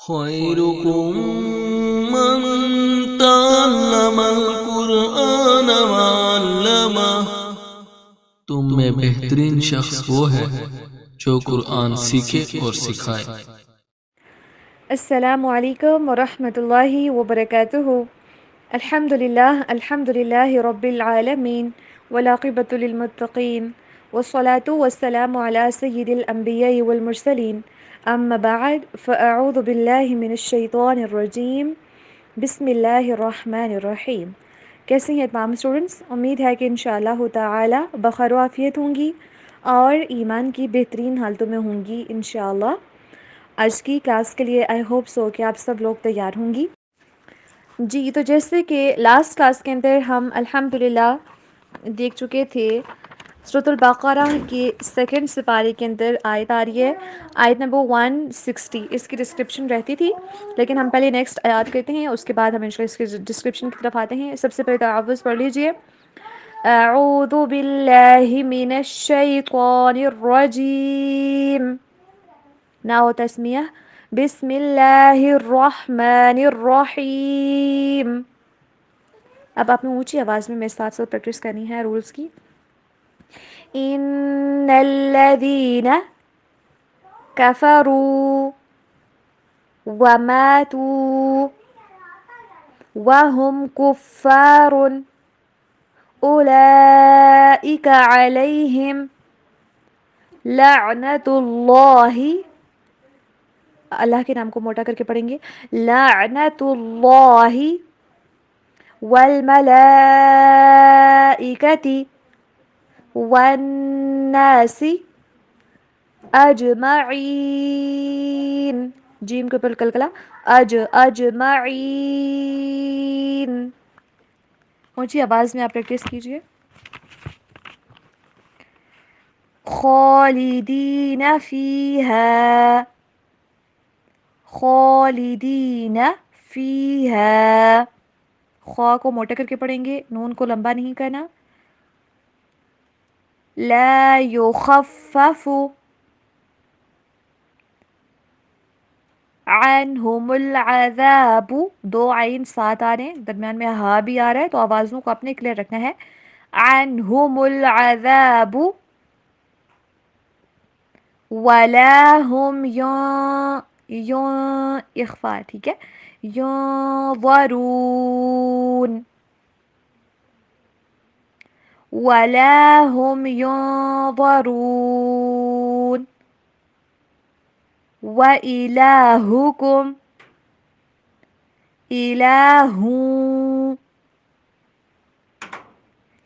خيركم من تعلم القرآن وعلمه تم میں بہترین شخص وہ ہے جو قرآن سیکھے اور سکھائے۔ السلام علیکم ورحمۃ اللہ وبرکاتہ۔ الحمد للہ رب العالمین والعاقبۃ للمتقین والصلاة والسلام علی سید الانبیاء والمرسلین اما بعد فاعوذ باللہ من الشیطان الرجیم بسم اللہ الرحمن الرحیم۔ کیسے ہیں تمام اسٹوڈنٹس؟ امید ہے کہ انشاءاللہ تعالی بخیر و عافیت ہوں گی اور ایمان کی بہترین حالتوں میں ہوں گی انشاءاللہ۔ آج کی کلاس کے لیے آئی ہوپ سو کہ آپ سب لوگ تیار ہوں گی۔ جی تو جیسے کہ لاسٹ کلاس کے اندر ہم الحمدللہ دیکھ چکے تھے سورۃ البقرہ کے سیکنڈ سپارے کے اندر آیت آ رہی ہے، آیت نمبر 160۔ اس کی ڈسکرپشن رہتی تھی لیکن ہم پہلے نیکسٹ آیات کرتے ہیں، اس کے بعد ہم انشاءاللہ اس کی ڈسکرپشن کی طرف آتے ہیں۔ سب سے پہلے تعوذ پڑھ لیجئے۔ اعوذ باللہ من الشیطان الرجیم۔ ناؤ تسمیہ بسم اللہ الرحمن الرحیم۔ اب آپ نے اونچی آواز میں میرے ساتھ ساتھ پریکٹس کرنی ہے رولز کی۔ ان الذین کفروا وماتوا وهم کفار اولئک علیہم لعنت اللہ، اللہ کے نام کو موٹا کر کے پڑھیں گے، لعنت اللہ والملائکۃ والناس اجمعین۔ جیم کے اوپر کلکلا، اجمعین۔ اونچی آواز میں آپ پریکٹس کیجئے۔ خالدین فیہا، خالدین فیہا، خواہ کو موٹا کر کے پڑھیں گے، نون کو لمبا نہیں کرنا۔ لا یخفف عنہم العذاب، دو عین ساتھ آ رہے ہیں، درمیان میں ہا بھی آ رہا ہے تو آوازوں کو اپنے کلیئر رکھنا ہے۔ عنہم العذاب ولا ہم اخفا، ٹھیک ہے، ینظرون، ولا ہم ینظرون، وإلہکم الہ،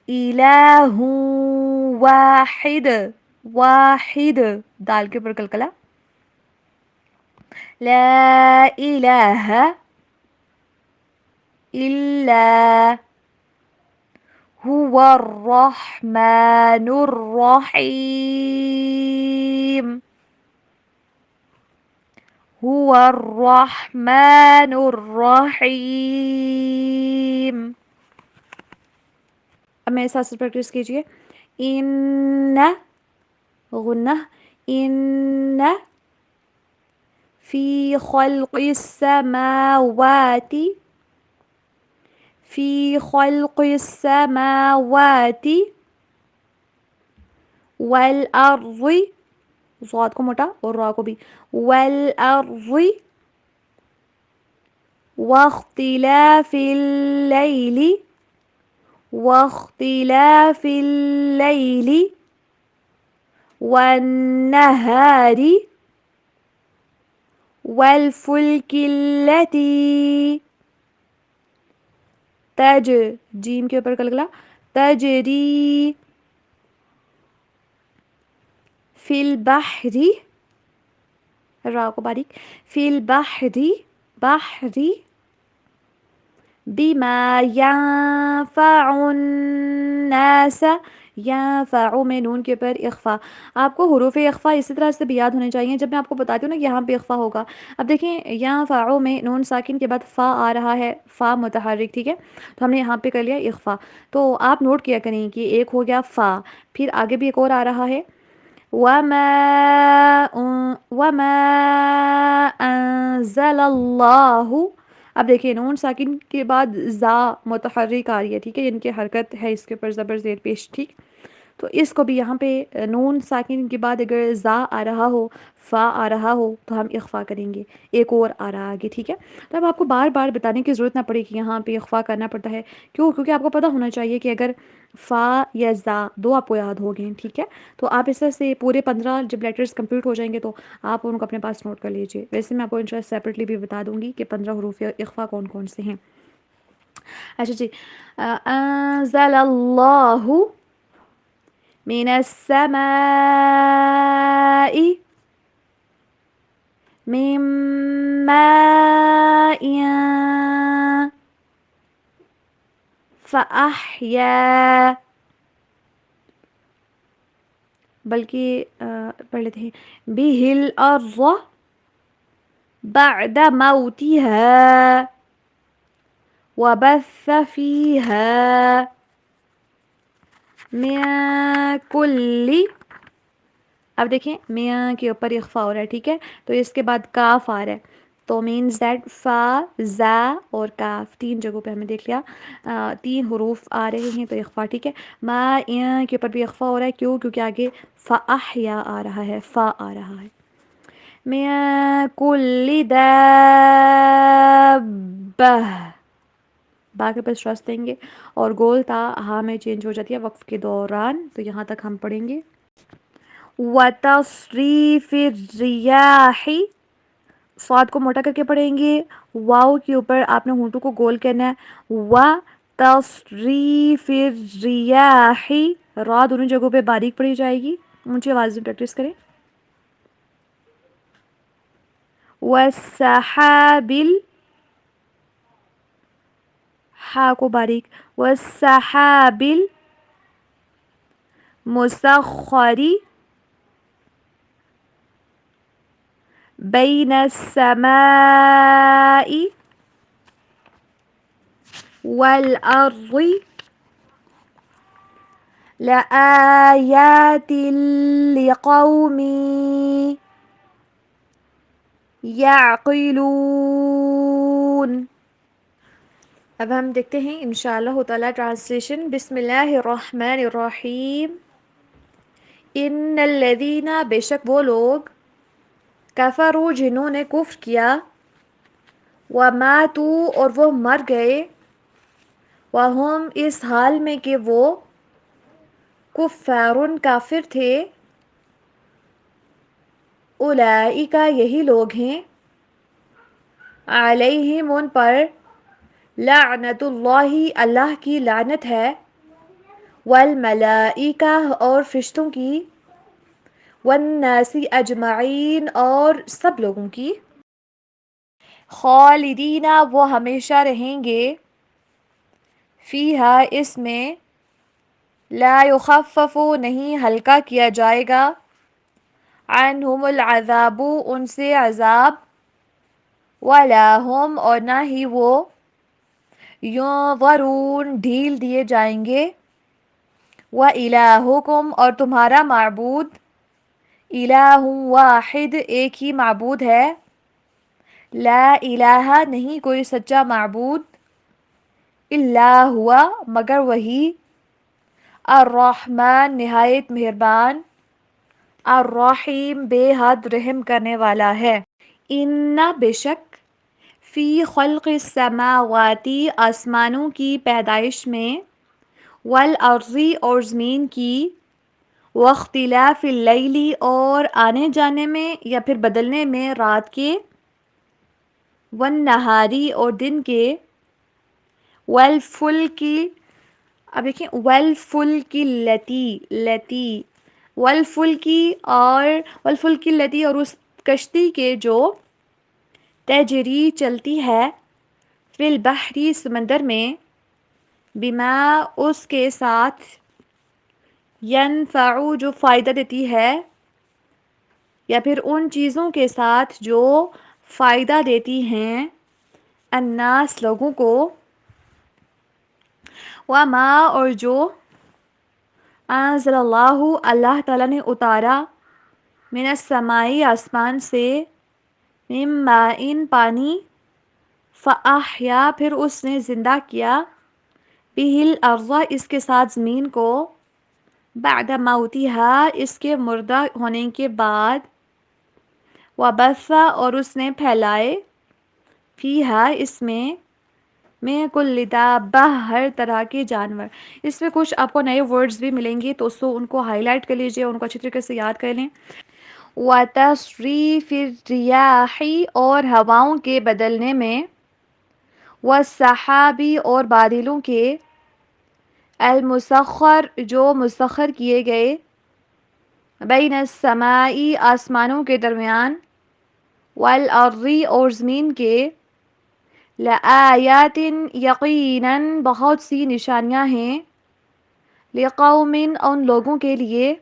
الہ واحد، واحد، دال کے اوپر کلکلا، لا الہ الا هو الرحمن الرحیم، هو الرحمن الرحیم۔ اب میرے ساتھ پریکٹس کیجئے۔ ان غنہ، ان فی خلق السماوات، فی خلق السماوات والارض، ضاد کو موٹا اور را کو بھی، والارض واختلاف اللیل، واختلاف اللیل والنہار والفلک التی جیم کے اوپر کلکلا، تجری فی البحر، را کو باریک، فی البحر، بحر، بما ینفع الناس، ینفع میں نون کے اوپر اخفا۔ آپ کو حروف اخفا اسی طرح سے بھی یاد ہونے چاہیے جب میں آپ کو بتاتی ہوں نا کہ یہاں پہ اخفا ہوگا۔ اب دیکھیں ینفع میں نون ساکن کے بعد فا آ رہا ہے، فا متحرک، ٹھیک ہے، تو ہم نے یہاں پہ کر لیا اخفا۔ تو آپ نوٹ کیا کریں کہ ایک ہو گیا فا، پھر آگے بھی ایک اور آ رہا ہے وما انزل اللہ. اب دیکھیں نون ساکن کے بعد زا متحرک آ رہی ہے، ٹھیک ہے، ان کی حرکت ہے اس کے اوپر زبر زیر پیش، ٹھیک. تو اس کو بھی یہاں پہ نون ساکن کے بعد اگر زا آ رہا ہو، فا آ رہا ہو تو ہم اخفا کریں گے. ایک اور آ رہا آگے، ٹھیک ہے. تو اب آپ کو بار بار بتانے کی ضرورت نہ پڑے کہ یہاں پہ اخفا کرنا پڑتا ہے. کیونکہ آپ کو پتہ ہونا چاہیے کہ اگر فا یا زا دو آپ کو یاد ہو گئے، ٹھیک ہے، تو آپ اس طرح سے پورے 15 جب لیٹرز کمپلیٹ ہو جائیں گے تو آپ ان کو اپنے پاس نوٹ کر لیجیے. ویسے میں آپ کو انشاءاللہ سیپریٹلی بھی بتا دوں گی کہ 15 حروف اخفا کون کون سے ہیں. اچھا جی. انزل اللہ من السماء من ماء فأحیا، بلکہ پڑھ لیتے ہیں بِهِ الْأَرْضَ بَعْدَ مَوْتِهَا وَبَثَّ فِيهَا مِن كُلِّ. اب دیکھیں میاں کے اوپر اخفا ہو رہا ہے، ٹھیک ہے، تو اس کے بعد کاف آ رہا ہے. تو مین زیڈ فا زا اور کاف 3 جگہوں پہ ہمیں دیکھ لیا 3 حروف آ رہے ہیں تو اخفا، ٹھیک ہے. ما کے اوپر بھی اخفا ہو رہا ہے، کیونکہ آگے فا احیا آ رہا ہے، فا آ رہا ہے. من کل دابہ، با کے اوپر اسٹریس دیں گے اور گول تا ہاں میں چینج ہو جاتی ہے وقف کے دوران، تو یہاں تک ہم پڑھیں گے. وَتَصْرِيفِ الرِّيَاحِ، صاد کو موٹا کر کے پڑھیں گے. واو کے اوپر آپ نے ہونٹوں کو گول کرنا ہے. وَتَصْرِيفِ الرِّيَاحِ، را دونوں جگہوں پہ باریک پڑھی جائے گی. اونچی آواز میں پریکٹس کریں. وَالسَّحَابِ، ہا کو باریک. وَالسَّحَابِ الْمُسَخَّرِ بَيْنَ السَّمَاءِ وَالْأَرْضِ لَآيَاتٍ لِقَوْمٍ يَعْقِلُونَ. اب ہم دیکھتے ہیں انشاءاللہ تعالی ٹرانسلیشن. بسم اللہ الرحمن الرحیم. ان الذین، بے شک وہ لوگ، کفروا جنہوں نے کفر کیا، وماتوا اور وہ مر گئے، وہم اس حال میں کہ وہ کفارن کافر تھے، اولئک یہی لوگ ہیں، علیہم ان پر، لعنت اللہ اللہ کی لعنت ہے، والملائکہ اور فرشتوں کی، والناس اجمعین اور سب لوگوں کی. خالدین وہ ہمیشہ رہیں گے، فیہا اس میں، لا یخفف نہیں ہلکا کیا جائے گا، عنہم العذاب ان سے عذاب، ولا ہم اور نہ ہی وہ، ینظرون ڈھیل دیے جائیں گے. وَإِلَٰهُكُمْ اور تمہارا معبود، الہ واحد ایک ہی معبود ہے، لا الہ نہیں کوئی سچا معبود، الا ہوا مگر وہی، الرحمن نہایت مہربان، الرحیم بے حد رحم کرنے والا ہے. ان بے شک، فی خلق السماوات آسمانوں کی پیدائش میں، والارض اور زمین کی، واختلاف اللیل اور آنے جانے میں یا پھر بدلنے میں رات کے، والنہاری اور دن کے، والفلک، اب دیکھیں والفلک لتی والفلک لتی اور اس کشتی کے جو، تجری چلتی ہے، فی البحری سمندر میں، بما اس کے ساتھ، ینفع جو فائدہ دیتی ہے، یا پھر ان چیزوں کے ساتھ جو فائدہ دیتی ہیں، الناس لوگوں کو، وما اور جو، انزل اللہ اللہ تعالیٰ نے اتارا، من السمائی آسمان سے، من مائن پانی، فاحیا پھر اس نے زندہ کیا، بہ الارض اس کے ساتھ زمین کو، بعد موتہا اس کے مردہ ہونے کے بعد، وبث اور اس نے پھیلائے، فیہا اس میں کل دابہ ہر طرح کے جانور۔ اس میں کچھ آپ کو نئے ورڈز بھی ملیں گے، تو ان کو ہائی لائٹ کر لیجئے، ان کو اچھی طریقے سے یاد کر لیں۔ وَتَصْرِيفِ الرِّيَاحِ اور ہواؤں کے بدلنے میں، وَالسَّحَابِ اور بادلوں کے، المسخر جو مسخر کیے گئے، بین السماء آسمانوں کے درمیان، والارض اور زمین کے، لآیات یقیناً بہت سی نشانیاں ہیں، لقوم ان لوگوں کے لیے،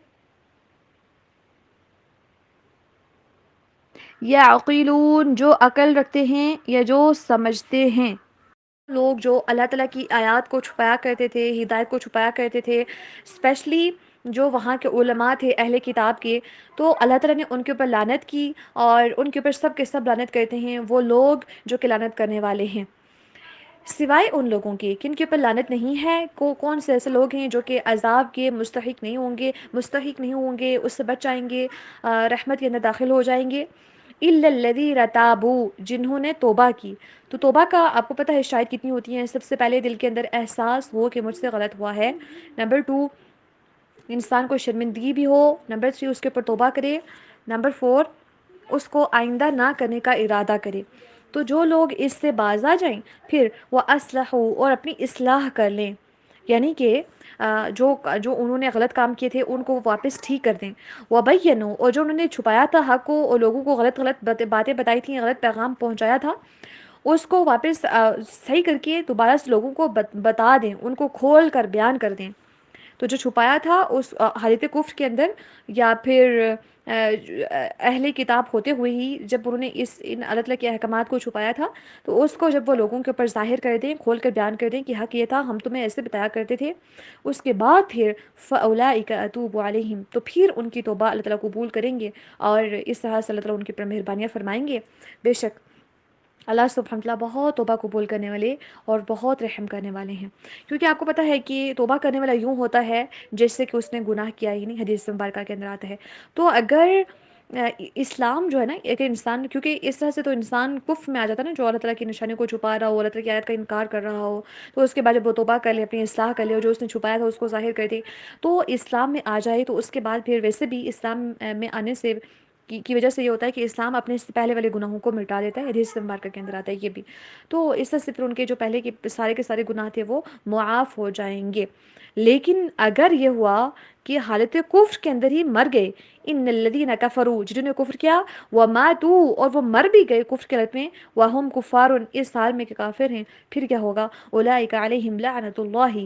یعقلون جو عقل رکھتے ہیں یا جو سمجھتے ہیں۔ لوگ جو اللہ تعالیٰ کی آیات کو چھپایا کرتے تھے، ہدایت کو چھپایا کرتے تھے، اسپیشلی جو وہاں کے علماء تھے اہل کتاب کے، تو اللہ تعالیٰ نے ان کے اوپر لعنت کی، اور ان کے اوپر سب کے سب لعنت کرتے ہیں وہ لوگ جو کہ لعنت کرنے والے ہیں، سوائے ان لوگوں کے کن کے اوپر لعنت نہیں ہے۔ کون سے ایسے لوگ ہیں جو کہ عذاب کے مستحق نہیں ہوں گے، اس سے بچ جائیں گے، رحمت کے اندر داخل ہو جائیں گے، الا الذین تابوا جنہوں نے توبہ کی۔ تو توبہ کا آپ کو پتہ ہے شاید کتنی ہوتی ہیں؟ سب سے پہلے دل کے اندر احساس ہو کہ مجھ سے غلط ہوا ہے، نمبر 2 انسان کو شرمندگی بھی ہو، نمبر 3 اس کے اوپر توبہ کرے، نمبر 4 اس کو آئندہ نہ کرنے کا ارادہ کرے۔ تو جو لوگ اس سے باز آ جائیں، پھر وہ اصلحوا اور اپنی اصلاح کر لیں، یعنی کہ جو انہوں نے غلط کام کیے تھے ان کو واپس ٹھیک کر دیں، وبینوا اور جو انہوں نے چھپایا تھا حق کو اور لوگوں کو غلط باتیں بتائی تھیں، غلط پیغام پہنچایا تھا، اس کو واپس صحیح کر کے دوبارہ سے لوگوں کو بتا دیں، ان کو کھول کر بیان کر دیں۔ تو جو چھپایا تھا اس حالت کفر کے اندر، یا پھر اہل کتاب ہوتے ہوئے ہی جب انہوں نے ان اللہ تعالیٰ کے احکامات کو چھپایا تھا، تو اس کو جب وہ لوگوں کے اوپر ظاہر کر دیں، کھول کر بیان کر دیں کہ حق یہ تھا، ہم تمہیں ایسے بتایا کرتے تھے، اس کے بعد پھر فَأُولَئِكَ أَتُوبُ عَلَيْهِمْ تو پھر ان کی توبہ اللہ تعالیٰ قبول کریں گے، اور اس طرح سے اللہ تعالیٰ ان کے اوپر مہربانیاں فرمائیں گے۔ بے شک اللہ سبحانہ تعالیٰ بہت توبہ قبول کرنے والے اور بہت رحم کرنے والے ہیں، کیونکہ آپ کو پتہ ہے کہ توبہ کرنے والا یوں ہوتا ہے جیسے کہ اس نے گناہ کیا ہی نہیں، حدیث مبارکہ کے اندر آتا ہے۔ تو اگر اسلام جو ہے نا، ایک انسان کیونکہ اس طرح سے تو انسان کفر میں آ جاتا ہے نا، جو اللہ تعالیٰ کی نشانیوں کو چھپا رہا ہو، اللہ تعالیٰ کی آیت کا انکار کر رہا ہو، تو اس کے بعد جب وہ توبہ کر لے، اپنی اصلاح کر لے، اور جو اس نے چھپایا تھا اس کو ظاہر کر دے، تو اسلام میں آ جائے، تو اس کے بعد پھر ویسے بھی اسلام میں آنے سے کی وجہ سے یہ ہوتا ہے کہ اسلام اپنے سے پہلے والے گناہوں کو مٹا دیتا ہے، حدیث مبارکہ کے اندر آتا ہے یہ بھی۔ تو اس طرح سے پھر ان کے جو پہلے کے سارے گناہ تھے وہ معاف ہو جائیں گے۔ لیکن اگر یہ ہوا کہ حالت کفر کے اندر ہی مر گئے، ان الذین کفروا جنہوں نے کفر کیا، وماتوا اور وہ مر بھی گئے کفر کی حالت میں، وہم کفار اس حال میں کہ کافر ہیں، پھر کیا ہوگا؟ اولئک علیہم لعنت اللہ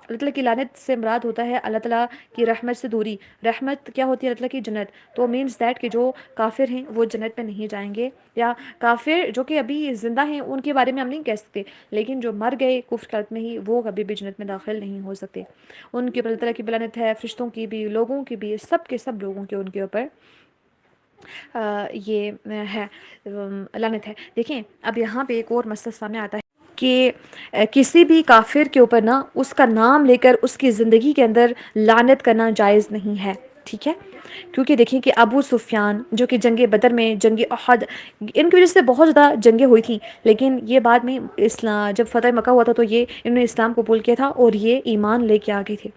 اللہ تعالیٰ کی لعنت سے مراد ہوتا ہے اللہ تعالیٰ کی رحمت سے دوری۔ رحمت کیا ہوتی ہے؟ اللہ تعالیٰ کی جنت۔ تو مینس دیٹ کہ جو کافر ہیں وہ جنت میں نہیں جائیں گے، یا کافر جو کہ ابھی زندہ ہیں ان کے بارے میں ہم نہیں کہہ سکتے، لیکن جو مر گئے کفر کی حالت میں ہی وہ کبھی بھی جنت میں داخل نہیں ہو سکتے۔ ان کے اوپر اللہ تعالیٰ کی لعنت ہے، فرشتوں کی بھی، لوگوں کی بھی، سب کے سب لوگوں کے ان کے اوپر یہ ہے لعنت ہے۔ دیکھیں اب یہاں پہ ایک اور مسئلہ سامنے آتا ہے کہ کسی بھی کافر کے اوپر نا اس کا نام لے کر اس کی زندگی کے اندر لعنت کرنا جائز نہیں ہے، ٹھیک ہے؟ کیونکہ دیکھیں کہ ابو سفیان جو کہ جنگ بدر میں، جنگ احد، ان کی وجہ سے بہت زیادہ جنگیں ہوئی تھیں، لیکن یہ بعد میں اسلام جب فتح مکہ ہوا تھا تو یہ انہوں نے اسلام قبول کیا تھا اور یہ ایمان لے کے آگے تھے۔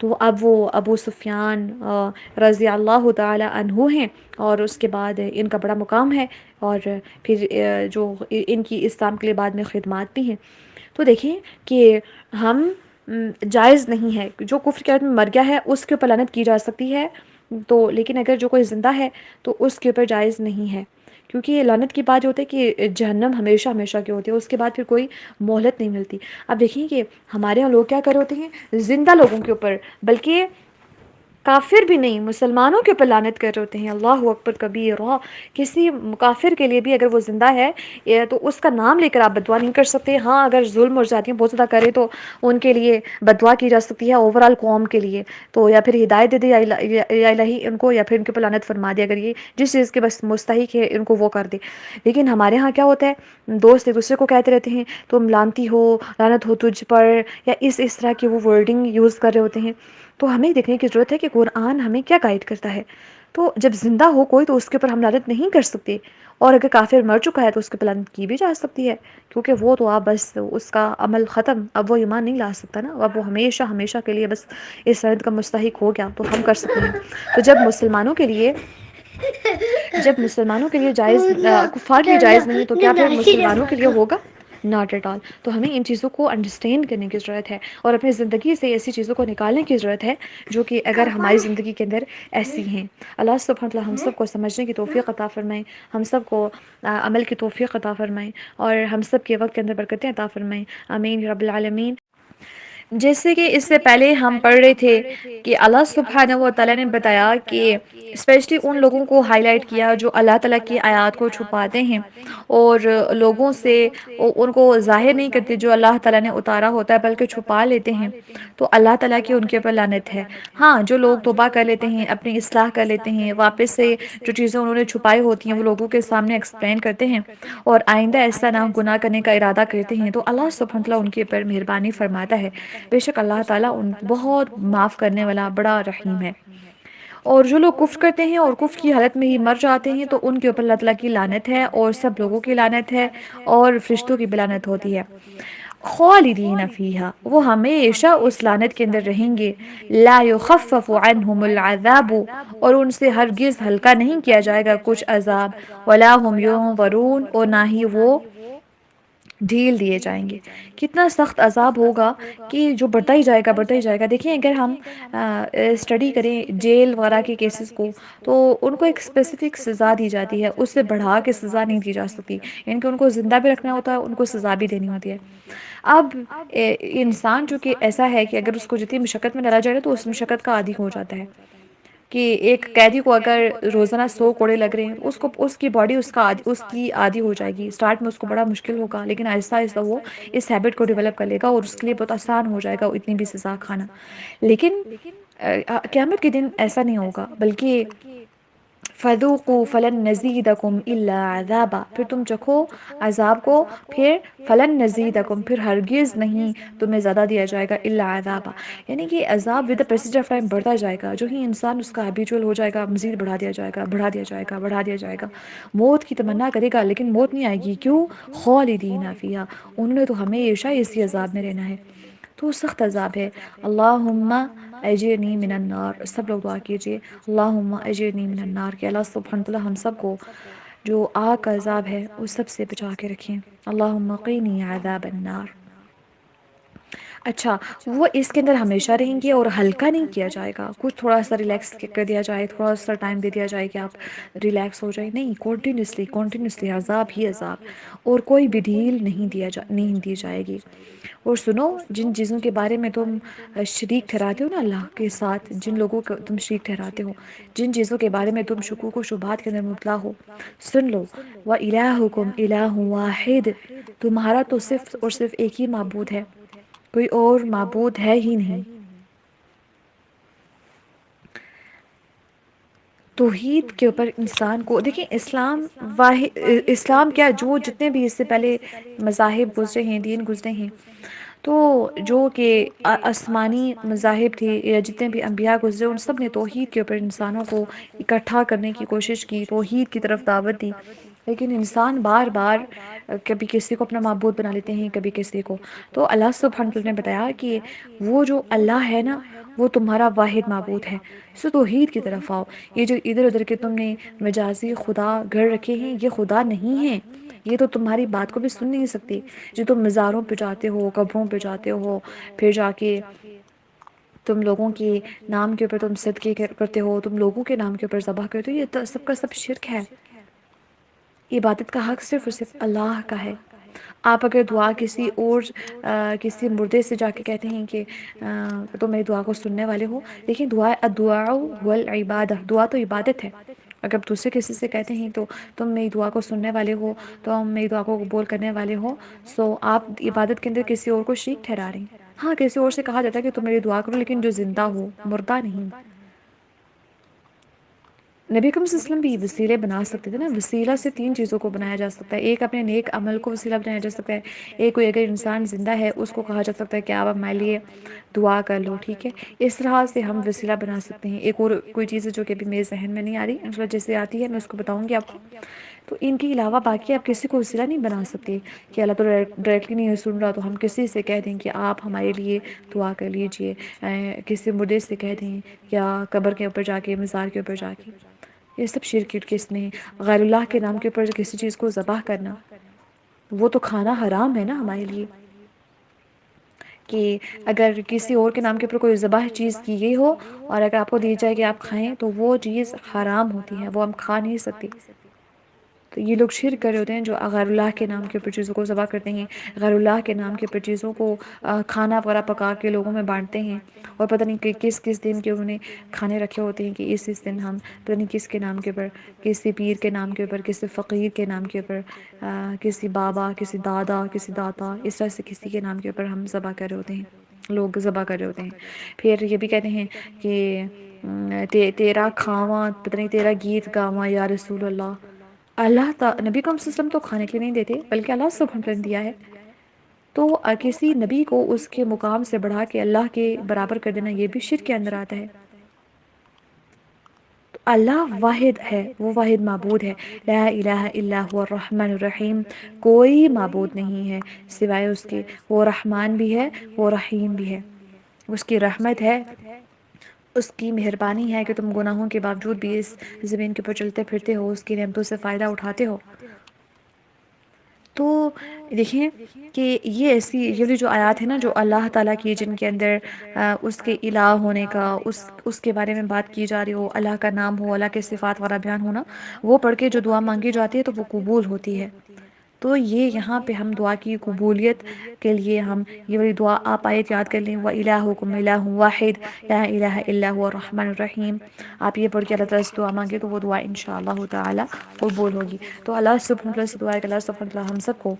تو اب وہ ابو سفیان رضی اللہ تعالی عنہ ہیں، اور اس کے بعد ان کا بڑا مقام ہے، اور پھر جو ان کی اسلام کے لیے بعد میں خدمات بھی ہیں۔ تو دیکھیں کہ ہم جائز نہیں ہے، جو کفر کے حالت میں مر گیا ہے اس کے اوپر لعنت کی جا سکتی ہے، تو لیکن اگر جو کوئی زندہ ہے تو اس کے اوپر جائز نہیں ہے، کیونکہ یہ لعنت کی بات جو ہوتی ہے کہ جہنم ہمیشہ ہمیشہ کی ہوتی ہے، اس کے بعد پھر کوئی مہلت نہیں ملتی۔ اب دیکھیں کہ ہمارے یہاں لوگ کیا کر رہے ہوتے ہیں زندہ لوگوں کے اوپر، بلکہ کافر بھی نہیں، مسلمانوں کے اوپر لعنت کر رہے ہوتے ہیں. اللہ اکبر کبیرہ. کسی کافر کے لیے بھی اگر وہ زندہ ہے تو اس کا نام لے کر آپ بدعا نہیں کر سکتے. ہاں اگر ظلم اور زیادتیاں بہت زیادہ کرے تو ان کے لیے بدعا کی جا سکتی ہے، اوور آل قوم کے لیے تو یا پھر ہدایت دے دے یا الہی ان کو، یا پھر ان کے اوپر لعنت فرما دے اگر یہ جس چیز کے بس مستحق ہے ان کو وہ کر دے. لیکن ہمارے ہاں کیا ہوتا ہے، دوست ایک دوسرے کو کہتے رہتے ہیں تم لعنتی ہو، لعنت ہو تجھ پر، یا اس طرح کی وہ ورڈنگ یوز کر رہے ہوتے ہیں. تو ہمیں دیکھنے کی ضرورت ہے کہ قرآن ہمیں کیا گائیڈ کرتا ہے. تو جب زندہ ہو کوئی تو اس کے اوپر ہم لعنت نہیں کر سکتے، اور اگر کافر مر چکا ہے تو اس کے اوپر لعنت کی بھی جا سکتی ہے، کیونکہ وہ تو آپ بس اس کا عمل ختم، اب وہ ایمان نہیں لا سکتا نا، اب وہ ہمیشہ ہمیشہ کے لیے بس اس لعنت کا مستحق ہو گیا. تو ہم کر سکتے ہیں. تو جب مسلمانوں کے لیے جائز، کفار کے لیے جائز نہیں تو کیا پھر مسلمانوں کے لیے ہوگا؟ Not at all. تو ہمیں ان چیزوں کو انڈرسٹینڈ کرنے کی ضرورت ہے اور اپنی زندگی سے ایسی چیزوں کو نکالنے کی ضرورت ہے جو کہ اگر ہماری زندگی کے اندر ایسی ہیں. اللہ سبحانہ وتعالی ہم سب کو سمجھنے کی توفیق عطا فرمائے، ہم سب کو عمل کی توفیق عطا فرمائے، اور ہم سب کے وقت کے اندر برکتیں عطا فرمائے. آمین رب العالمین. جیسے کہ اس سے پہلے ہم پڑھ رہے تھے کہ اللہ سبحانہ و تعالیٰ نے بتایا کہ اسپیشلی ان لوگوں کو ہائی لائٹ کیا جو اللہ تعالیٰ کی آیات کو چھپاتے ہیں اور لوگوں سے ان کو ظاہر نہیں کرتے جو اللہ تعالیٰ نے اتارا ہوتا ہے بلکہ چھپا لیتے ہیں. تو اللہ تعالیٰ کی ان کے اوپر لعنت ہے. ہاں جو لوگ توبہ کر لیتے ہیں، اپنی اصلاح کر لیتے ہیں، واپس سے جو چیزیں انہوں نے چھپائی ہوتی ہیں وہ لوگوں کے سامنے ایکسپلین کرتے ہیں اور آئندہ ایسا نہ گناہ کرنے کا ارادہ کرتے ہیں، تو اللہ سبحانہ وتعالیٰ ان کے اوپر مہربانی فرماتا ہے. بے شک اللہ تعالیٰ ان بہت معاف کرنے والا بڑا رحیم ہے. اور جو لوگ کفر کرتے ہیں اور کفر کی حالت میں ہی مر جاتے ہیں تو ان کے اوپر اللہ تعالیٰ کی لعنت ہے، اور سب لوگوں کی لعنت ہے، اور فرشتوں کی بھی لعنت ہوتی ہے. خالدین فیہا، وہ ہمیشہ اس لعنت کے اندر رہیں گے. لا یخفف عنہم العذاب، اور ان سے ہرگز ہلکا نہیں کیا جائے گا کچھ عذاب. ولا هم ینظرون، اور نہ ہی وہ ڈھیل دیے جائیں گے. کتنا سخت عذاب ہوگا کہ جو بڑھتا ہی جائے گا بڑھتا ہی جائے گا. دیکھیں اگر ہم اسٹڈی کریں جیل وغیرہ کے کیسز کو تو ان کو ایک اسپیسیفک سزا دی جاتی ہے، اس سے بڑھا کے سزا نہیں دی جا سکتی، یعنی کہ ان کو زندہ بھی رکھنا ہوتا ہے، ان کو سزا بھی دینی ہوتی ہے. اب انسان جو کہ ایسا ہے کہ اگر اس کو جتنی مشقت میں ڈالا جائے گا تو اس مشقت کا عادی ہو جاتا ہے. کہ ایک قیدی کو اگر روزانہ 100 کوڑے لگ رہے ہیں اس کی باڈی اس کی عادی ہو جائے گی. اسٹارٹ میں اس کو بڑا مشکل ہوگا لیکن آہستہ آہستہ وہ اس ہیبٹ کو ڈیولپ کر لے گا اور اس کے لیے بہت آسان ہو جائے گا اتنی بھی سزا کھانا. لیکن قیامت کے دن ایسا نہیں ہوگا، بلکہ فَذُوقُوا فَلَن نَّزِيدَكُمْ إِلَّا عَذَابًا، پھر تم چکھو عذاب کو، پھر فَلَن نَّزِيدَكُمْ، پھر ہرگز نہیں تمہیں زیادہ دیا جائے گا، إِلَّا عَذَابًا، یعنی کہ عذاب with the passage of time بڑھتا جائے گا. جو ہی انسان اس کا ہیبیچول ہو جائے گا مزید بڑھا دیا جائے گا، بڑھا دیا جائے گا، بڑھا دیا جائے گا. موت کی تمنا کرے گا لیکن موت نہیں آئے گی. کیوں؟ خالدین فیہا، انہوں نے تو ہمیشہ اسی عذاب میں رہنا ہے. تو سخت عذاب ہے. اللہم اجرنی من النار. سب لوگ دعا کیجئے اللہم اجرنی من النار کہ اللہ سبحانہ وتعالی ہم سب کو جو آگ کا عذاب ہے اس سب سے بچا کے رکھیں. اللہم قینی عذاب النار. اچھا وہ اس کے اندر ہمیشہ رہیں گے اور ہلکا نہیں کیا جائے گا. کچھ تھوڑا سا ریلیکس کر دیا جائے، تھوڑا سا ٹائم دے دیا جائے کہ آپ ریلیکس ہو جائے. نہیں، کنٹینیوسلی عذاب ہی عذاب، اور کوئی بھی ڈھیل نہیں دی جائے گی. اور سنو، جن چیزوں کے بارے میں تم شریک ٹھہراتے ہو نا اللہ کے ساتھ، جن لوگوں کو تم شریک ٹھہراتے ہو، جن چیزوں کے بارے میں تم شکوک و شبہات کے اندر مبتلا ہو، سن لو وَإِلَٰهُكُمْ إِلَٰهٌ وَاحِدٌ، تمہارا تو صرف اور صرف ایک ہی معبود ہے، کوئی اور معبود ہے ہی نہیں. توحید کے اوپر انسان کو دیکھیں، اسلام کیا، جو جتنے بھی اس سے پہلے مذاہب گزرے ہیں، دین گزرے ہیں، تو جو کہ آسمانی مذاہب تھے یا جتنے بھی انبیاء گزرے، ان سب نے توحید کے اوپر انسانوں کو اکٹھا کرنے کی کوشش کی، توحید کی طرف دعوت دی. لیکن انسان بار بار کبھی کسی کو اپنا معبود بنا لیتے ہیں، کبھی کسی کو. تو اللہ سبحانہ وتعالی نے بتایا کہ وہ جو اللہ ہے نا وہ تمہارا واحد معبود ہے، سو توحید کی طرف آؤ. یہ جو ادھر ادھر کے تم نے مجازی خدا گھر رکھے ہیں یہ خدا نہیں ہیں، یہ تو تمہاری بات کو بھی سن نہیں سکتے. جو تم مزاروں پہ جاتے ہو، قبروں پہ جاتے ہو، پھر جا کے تم لوگوں کے نام کے اوپر تم صدقے کرتے ہو، تم لوگوں کے نام کے اوپر ذبح کرتے ہو، یہ سب کا سب شرک ہے. عبادت کا حق صرف اور صرف اللہ کا ہے. آپ اگر دعا کسی مردے سے جا کے کہتے ہیں کہ تم میری دعا کو سننے والے ہو، دیکھیں الدعاء هو العبادہ، دعا تو عبادت ہے۔ اگر دوسرے کسی سے کہتے ہیں تو تم میری دعا کو سننے والے ہو، تم میری دعا کو قبول کرنے والے ہو، سو آپ عبادت کے اندر کسی اور کو شریک ٹھہرا رہے ہیں۔ ہاں، کسی اور سے کہا جاتا ہے کہ تم میری دعا کرو، لیکن جو زندہ ہو، مردہ نہیں۔ نبی اکرم صلی اللہ علیہ وسلم بھی وسیلے بنا سکتے تھے نا، وسیلہ سے 3 چیزوں کو بنایا جا سکتا ہے۔ ایک اپنے نیک عمل کو وسیلہ بنایا جا سکتا ہے، ایک کوئی اگر انسان زندہ ہے اس کو کہا جا سکتا ہے کہ آپ ہمارے لیے دعا کر لو، ٹھیک ہے، اس طرح سے ہم وسیلہ بنا سکتے ہیں۔ ایک اور کوئی چیز ہے جو کہ ابھی میرے ذہن میں نہیں آ رہی، انشاءاللہ جیسے آتی ہے میں اس کو بتاؤں گی آپ کو۔ تو ان کے علاوہ باقی آپ کسی کو وسیلہ نہیں بنا سکتے کہ اللہ تو ڈائریکٹلی نہیں سن رہا تو ہم کسی سے کہہ دیں کہ آپ ہمارے لیے دعا کر لیجئے، کسی مردے سے کہہ دیں یا قبر کے اوپر جا کے، مزار کے اوپر جا کے، یہ سب شرک کس نے، غیر اللہ کے نام کے اوپر کسی چیز کو ذبح کرنا، وہ تو کھانا حرام ہے نا ہمارے لیے، کہ اگر کسی اور کے نام کے اوپر کوئی ذبح چیز کی گئی ہو اور اگر آپ کو دی جائے کہ آپ کھائیں تو وہ چیز حرام ہوتی ہے، وہ ہم کھا نہیں سکتے۔ تو یہ لوگ شرک کر رہے ہوتے ہیں جو غیر اللہ کے نام کے اوپر چیزوں کو ذبح کرتے ہیں، غیر اللہ کے نام کے اوپر چیزوں کو کھانا وغیرہ پکا کے لوگوں میں بانٹتے ہیں، اور پتہ نہیں کہ کس دن کے انہوں نے کھانے رکھے ہوتے ہیں کہ اس دن ہم پتہ نہیں کس کے نام کے اوپر، کسی پیر کے نام کے اوپر، کسی فقیر کے نام کے اوپر، کسی بابا، کسی دادا، کسی داتا، اس طرح سے کسی کے نام کے اوپر ہم ذبح کر رہے ہوتے ہیں، لوگ ذبح کر رہے ہوتے ہیں۔ پھر یہ بھی کہتے ہیں کہ تیرا کھاواں پتہ نہیں تیرا گیت گاواں یا رسول اللہ۔ نبی کو صلی اللہ علیہ وسلم تو کھانے کے لیے نہیں دیتے بلکہ اللہ سبحانہ وتعالی نے دیا ہے، تو کسی نبی کو اس کے مقام سے بڑھا کے اللہ کے برابر کر دینا یہ بھی شرک کے اندر آتا ہے۔ تو اللہ واحد ہے، وہ واحد معبود ہے، لا الہ الا هو الرحمن الرحیم، کوئی معبود نہیں ہے سوائے اس کے، وہ رحمان بھی ہے، وہ رحیم بھی ہے، اس کی رحمت ہے، اس کی مہربانی ہے کہ تم گناہوں کے باوجود بھی اس زمین کے اوپر چلتے پھرتے ہو، اس کی نعمتوں سے فائدہ اٹھاتے ہو۔ تو دیکھیں کہ یہ جو آیات ہے نا جو اللہ تعالیٰ کی، جن کے اندر اس کے الہ ہونے کا، اس کے بارے میں بات کی جا رہی ہو، اللہ کا نام ہو، اللہ کے صفات وغیرہ بیان ہونا، وہ پڑھ کے جو دعا مانگی جاتی ہے تو وہ قبول ہوتی ہے۔ تو یہ یہاں پہ ہم دعا کی قبولیت کے لیے ہم یہ والی دعا آپ آیت یاد کر لیں، وَإِلَٰهُكُمْ إِلَٰهٌ وَاحِدٌ لَا إِلَٰهَ إِلَّا هُوَ الرَّحْمَنُ الرَّحِيمُ۔ آپ یہ پڑھ کے اللہ تعالیٰ سے دعا مانگے تو وہ دعا انشاءاللہ تعالی قبول ہوگی۔ تو اللہ سبحانہ وتعالی سے دعا ہے کہ اللہ سبحانہ وتعالی ہم سب کو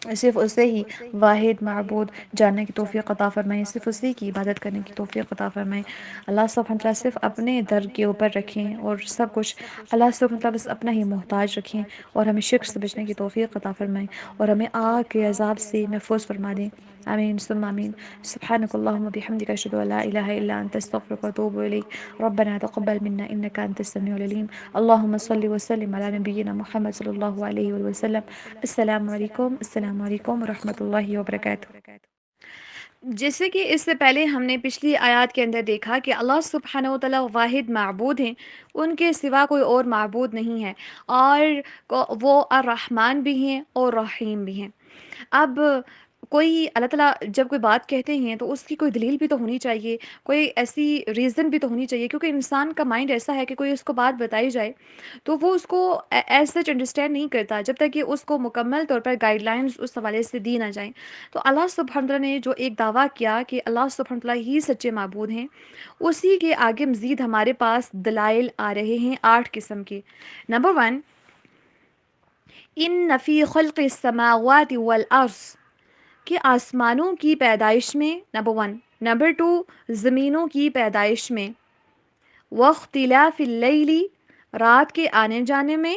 صرف اسے ہی واحد معبود جاننے کی توفیق عطا فرمائے، صرف اسی کی عبادت کرنے کی توفیق عطا فرمائے۔ اللہ سبحانہ وتعالی صرف اپنے در کے اوپر رکھیں اور سب کچھ اللہ سبحانہ وتعالی بس اپنا ہی محتاج رکھیں، اور ہمیں شرک سے بچنے کی توفیق عطا فرمائے، اور ہمیں آگ کے عذاب سے محفوظ فرما دیں۔ آمین ثم آمین۔ سبحانک اللہم بحمدک، اشہد ان لا الہ الا انت، استغفرک واتوب الیک۔ ربنا تقبل منا انک انت السمیع العلیم۔ اللہم صل وسلم علی نبینا محمد صلی اللہ علیہ وآلہ وسلم۔ السلام علیکم ورحمۃ اللہ وبرکاتہ۔ جیسے کہ اس سے پہلے ہم نے پچھلی آیات کے اندر دیکھا کہ اللہ سبحانہ وتعالی واحد معبود ہیں، ان کے سوا کوئی اور معبود نہیں ہے، اور وہ الرحمن بھی ہیں اور رحیم بھی ہیں۔ اب کوئی اللہ تعالیٰ جب کوئی بات کہتے ہیں تو اس کی کوئی دلیل بھی تو ہونی چاہیے، کوئی ایسی ریزن بھی تو ہونی چاہیے، کیونکہ انسان کا مائنڈ ایسا ہے کہ کوئی اس کو بات بتائی جائے تو وہ اس کو ایز سچ انڈرسٹینڈ نہیں کرتا جب تک کہ اس کو مکمل طور پر گائیڈ لائنز اس حوالے سے دی نہ جائیں۔ تو اللہ سبحانہ وتعالی نے جو ایک دعویٰ کیا کہ اللہ سبحانہ وتعالی ہی سچے معبود ہیں، اسی کے آگے مزید ہمارے پاس دلائل آ رہے ہیں 8 قسم کے۔ نمبر 1، ان فی خلق السماوات والارض، کہ آسمانوں کی پیدائش میں، نمبر 1۔ نمبر 2، زمینوں کی پیدائش میں، واختلاف اللیل، رات کے آنے جانے میں،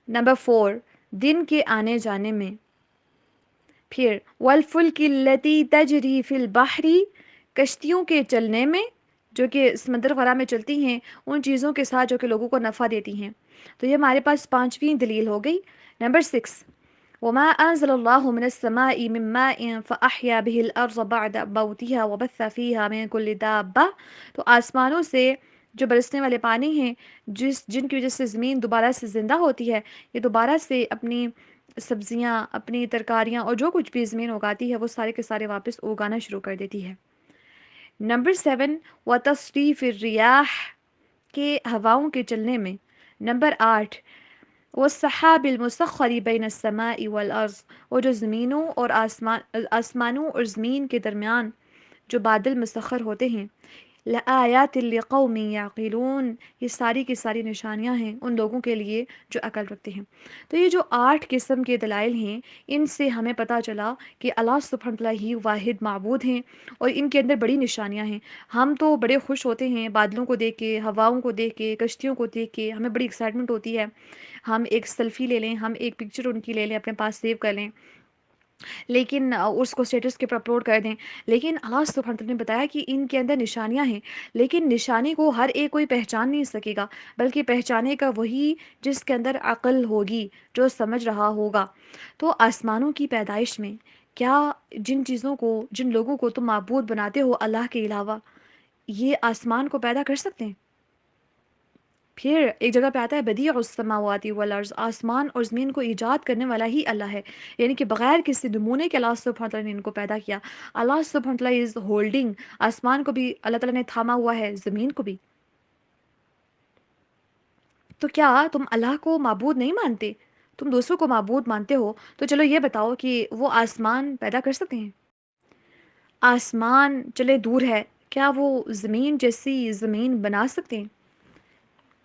نمبر 4، دن کے آنے جانے میں، پھر والفلک التی تجری فی البحر، کشتیوں کے چلنے میں جو کہ سمندر وغیرہ میں چلتی ہیں، ان چیزوں کے ساتھ جو کہ لوگوں کو نفع دیتی ہیں۔ تو یہ ہمارے پاس 5ویں دلیل ہو گئی۔ نمبر 6، وما انزل اللہ من السماء من ماء فاحیا به الارض بعد موتها وبث فیہا من کل دابہ، تو آسمانوں سے جو برسنے والے پانی ہیں جن کی وجہ سے زمین دوبارہ سے زندہ ہوتی ہے، یہ دوبارہ سے اپنی سبزیاں، اپنی ترکاریاں اور جو کچھ بھی زمین اگاتی ہے وہ سارے کے سارے واپس اگانا شروع کر دیتی ہے۔ نمبر 7، وتصریف الریاح، کے ہواؤں کے چلنے میں۔ نمبر 8، والسحاب المسخر بین السماء والارض، اور جو زمینوں اور آسمانوں اور زمین کے درمیان جو بادل مسخر ہوتے ہیں، لآیات لقوم یعقلون، یہ ساری کی ساری نشانیاں ہیں ان لوگوں کے لیے جو عقل رکھتے ہیں۔ تو یہ جو 8 قسم کے دلائل ہیں، ان سے ہمیں پتہ چلا کہ اللہ سبحانہ وتعالیٰ ہی واحد معبود ہیں، اور ان کے اندر بڑی نشانیاں ہیں۔ ہم تو بڑے خوش ہوتے ہیں بادلوں کو دیکھ کے، ہواؤں کو دیکھ کے، کشتیوں کو دیکھ کے، ہمیں بڑی ایکسائٹمنٹ ہوتی ہے، ہم ایک سیلفی لے لیں، ہم ایک پکچر ان کی لے لیں، اپنے پاس سیو کر لیں، لیکن اس کو اسٹیٹس کے پر اپلوڈ کر دیں۔ لیکن اللہ سبحانہ تعالیٰ نے بتایا کہ ان کے اندر نشانیاں ہیں، لیکن نشانی کو ہر ایک کوئی پہچان نہیں سکے گا، بلکہ پہچانے کا وہی جس کے اندر عقل ہوگی، جو سمجھ رہا ہوگا۔ تو آسمانوں کی پیدائش میں کیا جن چیزوں کو، جن لوگوں کو تم معبود بناتے ہو اللہ کے علاوہ، یہ آسمان کو پیدا کر سکتے ہیں؟ پھر ایک جگہ پہ آتا ہے بدیع السماوات والارض، آسمان اور زمین کو ایجاد کرنے والا ہی اللہ ہے، یعنی کہ بغیر کسی نمونے کے اللہ سبحانہ تعالیٰ نے ان کو پیدا کیا۔ اللہ سبحانہ تعالیٰ از ہولڈنگ، آسمان کو بھی اللہ تعالیٰ نے تھاما ہوا ہے، زمین کو بھی۔ تو کیا تم اللہ کو معبود نہیں مانتے؟ تم دوسروں کو معبود مانتے ہو، تو چلو یہ بتاؤ کہ وہ آسمان پیدا کر سکتے ہیں؟ آسمان چلے دور ہے، کیا وہ زمین جیسی زمین بنا سکتے ہیں؟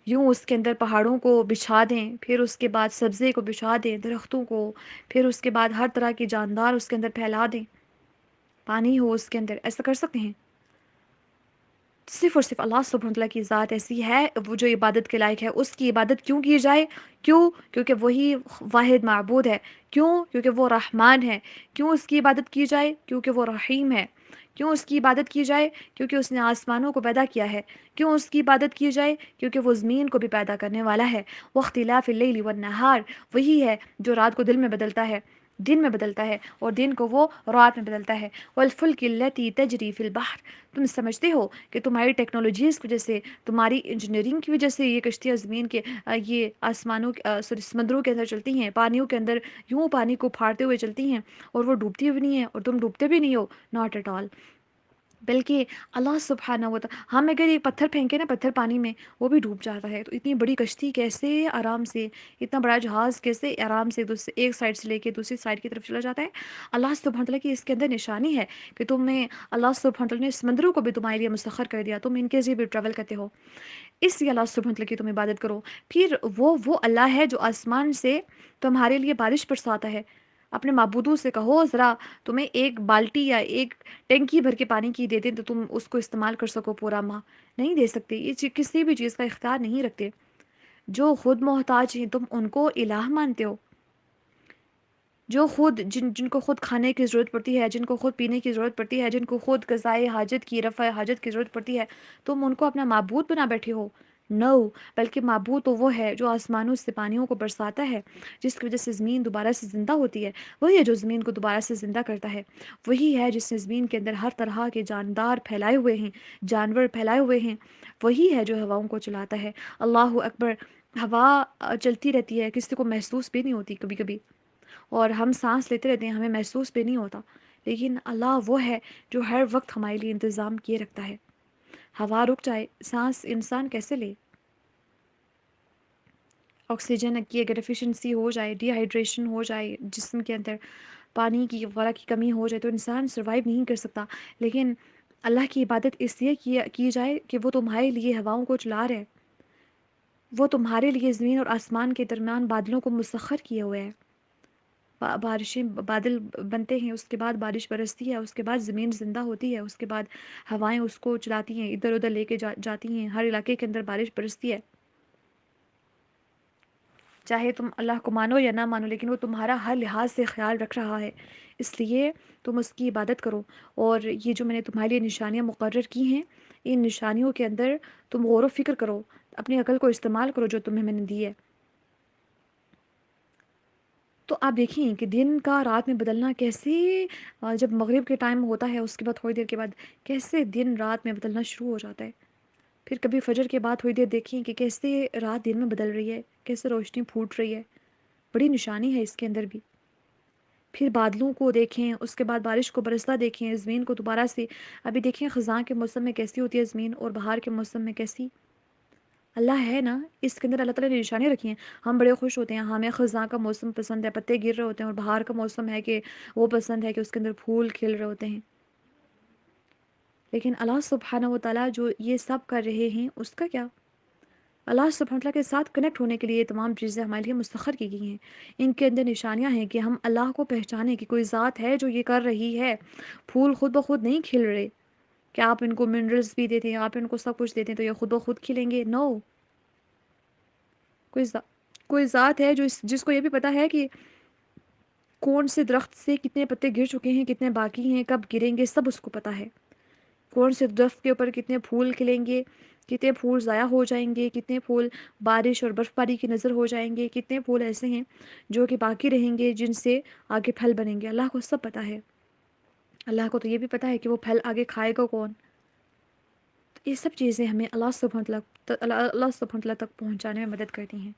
یوں اس کے اندر پہاڑوں کو بچھا دیں، پھر اس کے بعد سبزے کو بچھا دیں، درختوں کو، پھر اس کے بعد ہر طرح کے جاندار اس کے اندر پھیلا دیں، پانی ہو اس کے اندر، ایسا کر سکتے ہیں؟ صرف اور صرف اللہ سبحانہ وتعالیٰ کی ذات ایسی ہے، وہ جو عبادت کے لائق ہے، اس کی عبادت کیوں کی جائے؟ کیوں؟ کیونکہ وہی واحد معبود ہے۔ کیوں؟ کیونکہ وہ رحمان ہے۔ کیوں اس کی عبادت کی جائے؟ کیونکہ وہ رحیم ہے۔ کیوں اس کی عبادت کی جائے؟ کیونکہ اس نے آسمانوں کو پیدا کیا ہے۔ کیوں اس کی عبادت کی جائے؟ کیونکہ وہ زمین کو بھی پیدا کرنے والا ہے۔ واختلاف اللیل والنہار، وہی ہے جو رات کو دن میں بدلتا ہے اور دن کو وہ رات میں بدلتا ہے۔ والفلک التی تجری فی البحر، تم سمجھتے ہو کہ تمہاری ٹیکنالوجیز کی وجہ سے، تمہاری انجینئرنگ کی وجہ سے یہ کشتیاں زمین کے یہ آسمانوں سوری سمندروں کے اندر چلتی ہیں، پانیوں کے اندر یوں پانی کو پھاڑتے ہوئے چلتی ہیں، اور وہ ڈوبتی بھی نہیں ہیں اور تم ڈوبتے بھی نہیں ہو؟ ناٹ ایٹ آل۔ بلکہ اللہ سبحانہ و تعالیٰ، ہم اگر ایک پتھر پھینکے نا پتھر پانی میں، وہ بھی ڈوب جاتا ہے، تو اتنی بڑی کشتی کیسے آرام سے، اتنا بڑا جہاز کیسے آرام سے ایک سائڈ سے لے کے دوسری سائڈ کی طرف چلا جاتا ہے؟ اللہ سبحانہ تعالیٰ کی اس کے اندر نشانی ہے کہ تمہیں اللہ سبحانہ تعالیٰ نے سمندروں کو بھی تمہارے لیے مسخر کر دیا، تم ان کے ذریعے بھی ٹریول کرتے ہو، اس لیے اللہ سبحانہ تعالیٰ کی تم عبادت کرو۔ پھر وہ اللہ ہے جو آسمان سے تمہارے لیے بارش برساتا ہے۔ اپنے معبودوں سے کہو ذرا تمہیں ایک بالٹی یا ایک ٹینکی بھر کے پانی کی دے دیں تو تم اس کو استعمال کر سکو پورا ماہ، نہیں دے سکتے، یہ کسی بھی چیز کا اختیار نہیں رکھتے۔ جو خود محتاج ہیں تم ان کو الہ مانتے ہو، جو خود جن کو خود کھانے کی ضرورت پڑتی ہے، جن کو خود پینے کی ضرورت پڑتی ہے، جن کو خود قضائے حاجت کی، رفع حاجت کی ضرورت پڑتی ہے، تم ان کو اپنا معبود بنا بیٹھے ہو؟ نو، بلکہ معبود تو وہ ہے جو آسمانوں سے پانیوں کو برساتا ہے، جس کی وجہ سے زمین دوبارہ سے زندہ ہوتی ہے، وہی ہے جو زمین کو دوبارہ سے زندہ کرتا ہے، وہی ہے جس نے زمین کے اندر ہر طرح کے جاندار پھیلائے ہوئے ہیں، جانور پھیلائے ہوئے ہیں، وہی ہے جو ہواؤں کو چلاتا ہے۔ اللہ اکبر! ہوا چلتی رہتی ہے، کسی کو محسوس بھی نہیں ہوتی کبھی کبھی، اور ہم سانس لیتے رہتے ہیں، ہمیں محسوس بھی نہیں ہوتا، لیکن اللہ وہ ہے جو ہر وقت ہمارے لیے انتظام کیے رکھتا ہے۔ ہوا رک جائے، سانس انسان کیسے لے؟ آکسیجن کی اگر ڈیفیشنسی ہو جائے، ڈی ہائیڈریشن ہو جائے، جسم کے اندر پانی کی وغیرہ کی کمی ہو جائے، تو انسان سروائیو نہیں کر سکتا، لیکن اللہ کی عبادت اس لیے کی جائے کہ وہ تمہارے لیے ہواؤں کو چلا رہے، وہ تمہارے لیے زمین اور آسمان کے درمیان بادلوں کو مسخر کیے ہوئے ہے، بارشیں، بادل بنتے ہیں، اس کے بعد بارش برستی ہے، اس کے بعد زمین زندہ ہوتی ہے، اس کے بعد ہوائیں اس کو چلاتی ہیں، ادھر ادھر لے کے جاتی ہیں، ہر علاقے کے اندر بارش برستی ہے۔ چاہے تم اللہ کو مانو یا نہ مانو، لیکن وہ تمہارا ہر لحاظ سے خیال رکھ رہا ہے، اس لیے تم اس کی عبادت کرو۔ اور یہ جو میں نے تمہارے لیے نشانیاں مقرر کی ہیں، ان نشانیوں کے اندر تم غور و فکر کرو، اپنی عقل کو استعمال کرو جو تمہیں میں نے دی ہے۔ تو آپ دیکھیں کہ دن کا رات میں بدلنا کیسے، جب مغرب کے ٹائم ہوتا ہے اس کے بعد تھوڑی دیر کے بعد کیسے دن رات میں بدلنا شروع ہو جاتا ہے، پھر کبھی فجر کے بعد تھوڑی دیر دیکھیں کہ کیسے رات دن میں بدل رہی ہے، کیسے روشنی پھوٹ رہی ہے، بڑی نشانی ہے اس کے اندر بھی۔ پھر بادلوں کو دیکھیں، اس کے بعد بارش کو برستا دیکھیں، زمین کو دوبارہ سے ابھی دیکھیں خزاں کے موسم میں کیسی ہوتی ہے زمین، اور بہار کے موسم میں کیسی۔ اللہ ہے نا، اس کے اندر اللہ تعالیٰ نے نشانیاں رکھی ہیں۔ ہم بڑے خوش ہوتے ہیں، ہمیں خزاں کا موسم پسند ہے، پتے گر رہے ہوتے ہیں، اور بہار کا موسم ہے کہ وہ پسند ہے کہ اس کے اندر پھول کھل رہے ہوتے ہیں۔ لیکن اللہ سبحانہ و تعالیٰ جو یہ سب کر رہے ہیں، اس کا کیا؟ اللہ سبحانہ و تعالیٰ کے ساتھ کنیکٹ ہونے کے لیے یہ تمام چیزیں ہمارے لیے مسخر کی گئی ہیں۔ ان کے اندر نشانیاں ہیں کہ ہم اللہ کو پہچانیں کہ کوئی ذات ہے جو یہ کر رہی ہے۔ پھول خود بخود نہیں کھل رہے کہ آپ ان کو منرلز بھی دیتے ہیں، آپ ان کو سب کچھ دیتے ہیں تو یہ خود بخود کھلیں گے، نو۔ کوئی ذات ہے جس کو یہ بھی پتا ہے کہ کون سے درخت سے کتنے پتے گر چکے ہیں، کتنے باقی ہیں، کب گریں گے، سب اس کو پتا ہے۔ کون سے درخت کے اوپر کتنے پھول کھلیں گے، کتنے پھول ضائع ہو جائیں گے، کتنے پھول بارش اور برف باری کی نظر ہو جائیں گے، کتنے پھول ایسے ہیں جو کہ باقی رہیں گے جن سے آگے پھل بنیں گے۔ اللہ کو سب پتا ہے۔ اللہ کو تو یہ بھی پتا ہے کہ وہ پھل آگے کھائے گا کون۔ تو یہ سب چیزیں ہمیں اللہ سبحانہ وتعالیٰ تک پہنچانے میں مدد کرتی ہیں۔